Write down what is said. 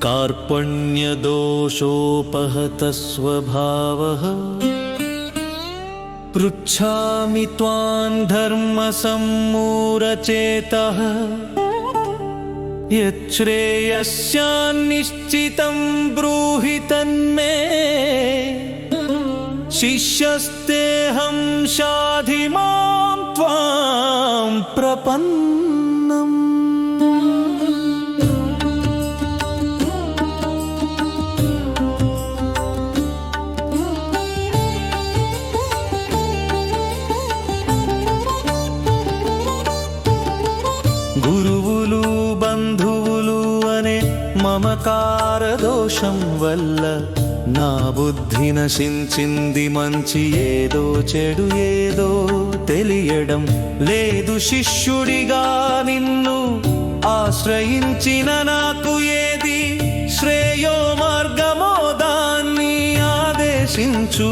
कार्पण्यदोषोपहतस्वभावः पृच्छामि त्वां धर्मसम्मूढचेतः यच्छ्रेयस्यान्निश्चितं ब्रूहि तन्मे शिष्यस्तेऽहं शाधि मां त्वां प्रपन्नम्। గురువులు బంధువులు అనే మమకార దోషం వల్ల నా బుద్ధి నశించింది, మంచి ఏదో చెడు ఏదో తెలియడం లేదు। శిష్యుడిగా నిన్ను ఆశ్రయించిన నాకు ఏది శ్రేయో మార్గమో దాన్ని ఆదేశించు।